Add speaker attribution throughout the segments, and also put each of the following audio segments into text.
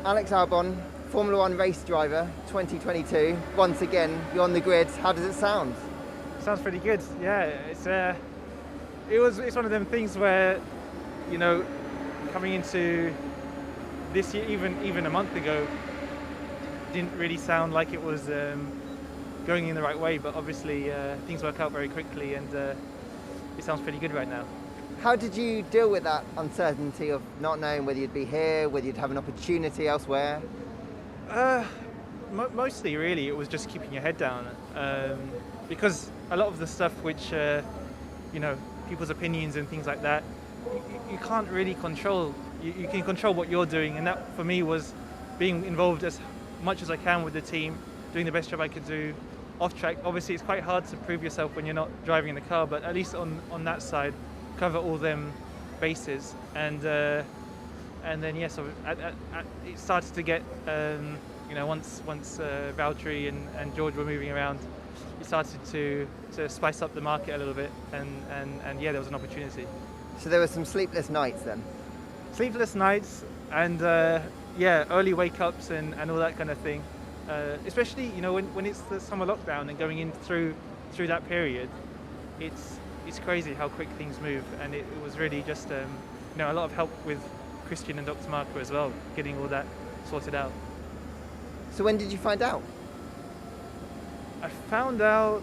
Speaker 1: Alex Albon, Formula One race driver, 2022. Once again, you're on the grid. How does it sound?
Speaker 2: Sounds pretty good. Yeah, it's one of them things where, coming into this year, even a month ago, didn't really sound like it was going in the right way. But obviously, things work out very quickly, and it sounds pretty good right now.
Speaker 1: How did you deal with that uncertainty of not knowing whether you'd be here, whether you'd have an opportunity elsewhere?
Speaker 2: Mostly, really, it was just keeping your head down, because a lot of the stuff which, people's opinions and things like that, you can't really control. You can control what you're doing, and that for me was being involved as much as I can with the team, doing the best job I could do. Off track, obviously, it's quite hard to prove yourself when you're not driving in the car, but at least on that side, cover all them bases, and then so it started to get once Valtteri and George were moving around, it started to spice up the market a little bit, and yeah, there was an opportunity.
Speaker 1: So there were some sleepless nights then?
Speaker 2: Sleepless nights and early wake ups and all that kind of thing, especially when it's the summer lockdown and going in through that period. It's crazy how quick things move, and it was really just a lot of help with Christian and Dr. Marco as well, getting all that sorted out.
Speaker 1: So when did you find out?
Speaker 2: I found out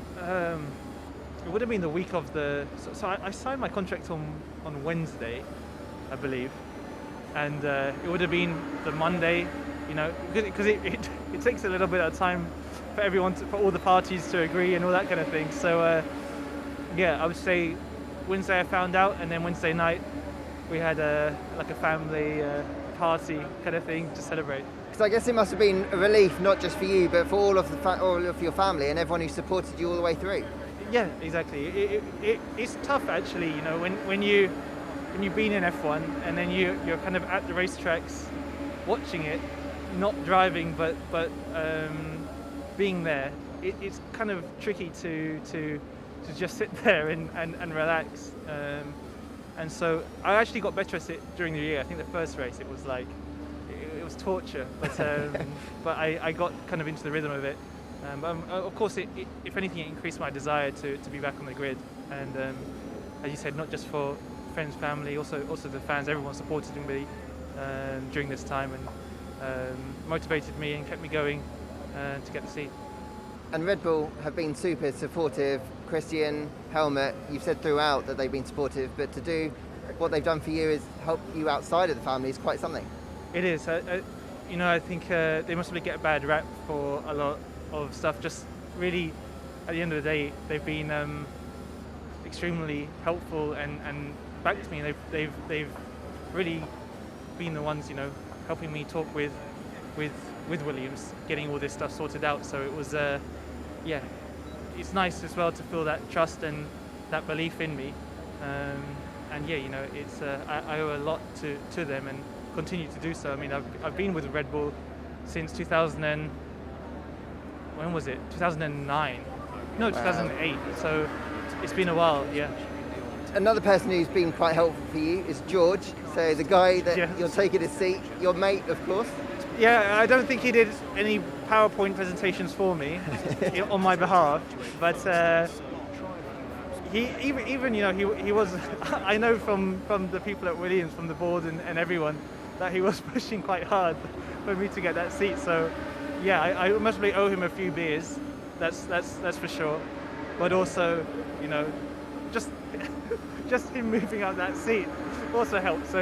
Speaker 2: it would have been the week of so I signed my contract on Wednesday, I believe, and it would have been the Monday, because it takes a little bit of time for everyone for all the parties to agree and all that kind of thing. So I would say Wednesday I found out, and then Wednesday night we had a family party kind of thing to celebrate.
Speaker 1: Because I guess it must have been a relief, not just for you, but for all of your family and everyone who supported you all the way through.
Speaker 2: Yeah, exactly. It's tough actually, when you've been in F1 and then you're kind of at the racetracks, watching it, not driving, but being there. It's kind of tricky to just sit there and relax. And so I actually got better at it during the year. I think the first race it was like it was torture, but I got kind of into the rhythm of it. But of course, if anything, it increased my desire to be back on the grid. And as you said, not just for friends, family, also the fans. Everyone supported me during this time and motivated me and kept me going to get the seat.
Speaker 1: And Red Bull have been super supportive. Christian, Helmut, you've said throughout that they've been supportive, but to do what they've done for you is help you outside of the family is quite something.
Speaker 2: It is. I think they must really get a bad rap for a lot of stuff. Just really, at the end of the day, they've been extremely helpful and backed me. They've really been the ones, helping me talk with Williams, getting all this stuff sorted out. So it was, it's nice as well to feel that trust and that belief in me. It's I owe a lot to them and continue to do so. I mean, I've been with Red Bull since 2009. No, 2008. So it's been a while, yeah.
Speaker 1: Another person who's been quite helpful for you is George. So the guy that you're taking his seat, your mate, of course.
Speaker 2: Yeah, I don't think he did any PowerPoint presentations for me on my behalf, but he was. I know from the people at Williams, from the board and everyone, that he was pushing quite hard for me to get that seat. So yeah, I must really owe him a few beers. That's for sure. But also, just him moving up that seat also helped. So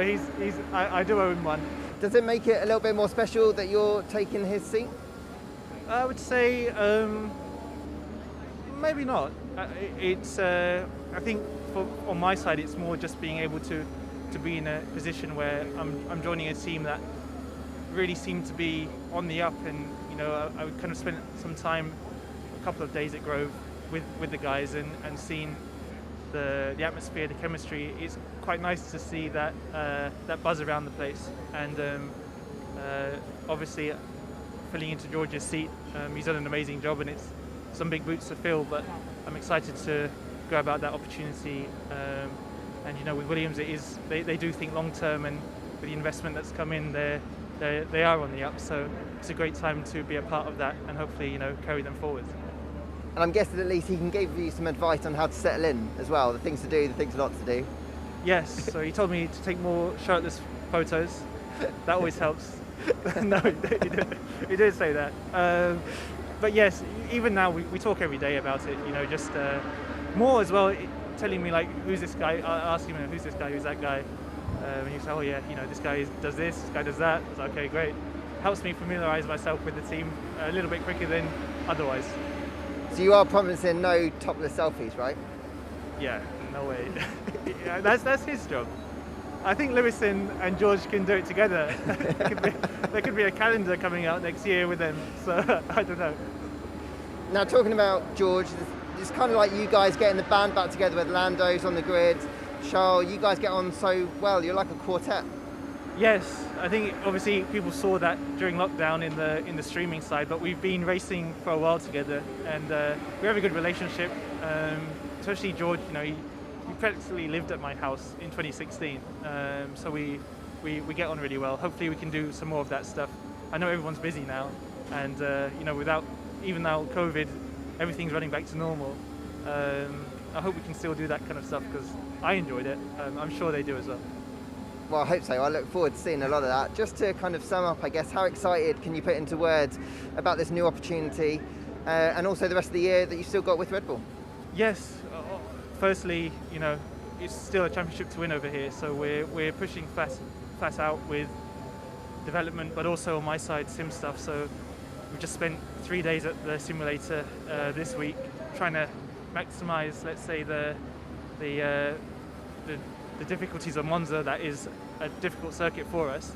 Speaker 2: I do owe him one.
Speaker 1: Does it make it a little bit more special that you're taking his seat?
Speaker 2: I would say maybe not. It's I think on my side it's more just being able to be in a position where I'm joining a team that really seemed to be on the up, and I would kind of spend some time, a couple of days at Grove with the guys and seeing the atmosphere, the chemistry. It's quite nice to see that buzz around the place, and obviously filling into George's seat, he's done an amazing job, and it's some big boots to fill, but I'm excited to go about that opportunity. And with Williams, they do think long term, and with the investment that's come in, they're they are on the up. So it's a great time to be a part of that and hopefully carry them forward.
Speaker 1: And I'm guessing at least he can give you some advice on how to settle in as well, the things to do, the things not to do.
Speaker 2: Yes, so he told me to take more shirtless photos. That always helps. No, he did say that. But yes, even now we talk every day about it. Just more as well, telling me like, who's this guy? I ask him, who's this guy? Who's that guy? And he say, oh yeah, this guy does this guy does that. I was like, okay, great. Helps me familiarise myself with the team a little bit quicker than otherwise.
Speaker 1: So you are promising no topless selfies, right?
Speaker 2: Yeah, no way. Yeah, that's his job. I think Lewis and George can do it together. There could be a calendar coming out next year with them, so I don't know.
Speaker 1: Now talking about George, it's kind of like you guys getting the band back together with Lando's on the grid. Charles, you guys get on so well, you're like a quartet.
Speaker 2: Yes, I think obviously people saw that during lockdown in the streaming side, but we've been racing for a while together, and we have a good relationship. Especially George, he practically lived at my house in 2016, so we get on really well. Hopefully we can do some more of that stuff. I know everyone's busy now, and without even now COVID, everything's running back to normal. I hope we can still do that kind of stuff because I enjoyed it. I'm sure they do as well.
Speaker 1: Well, I hope so. I look forward to seeing a lot of that. Just to kind of sum up, I guess, how excited can you put into words about this new opportunity and also the rest of the year that you've still got with Red Bull?
Speaker 2: Yes. Firstly, it's still a championship to win over here, so we're pushing fast out with development, but also on my side, sim stuff. So we've just spent 3 days at the simulator this week, trying to maximise, let's say, the difficulties of Monza. That is a difficult circuit for us,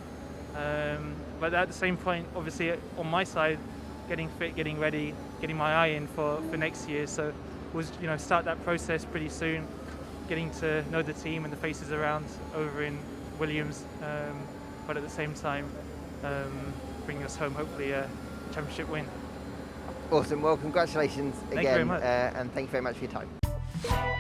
Speaker 2: but at the same point, obviously on my side, getting fit, getting ready, getting my eye in for next year. So we'll start that process pretty soon, getting to know the team and the faces around over in Williams, but at the same time bringing us home hopefully a championship win.
Speaker 1: Awesome. Well, congratulations again.
Speaker 2: Thank you very much.
Speaker 1: And thank you very much for your time.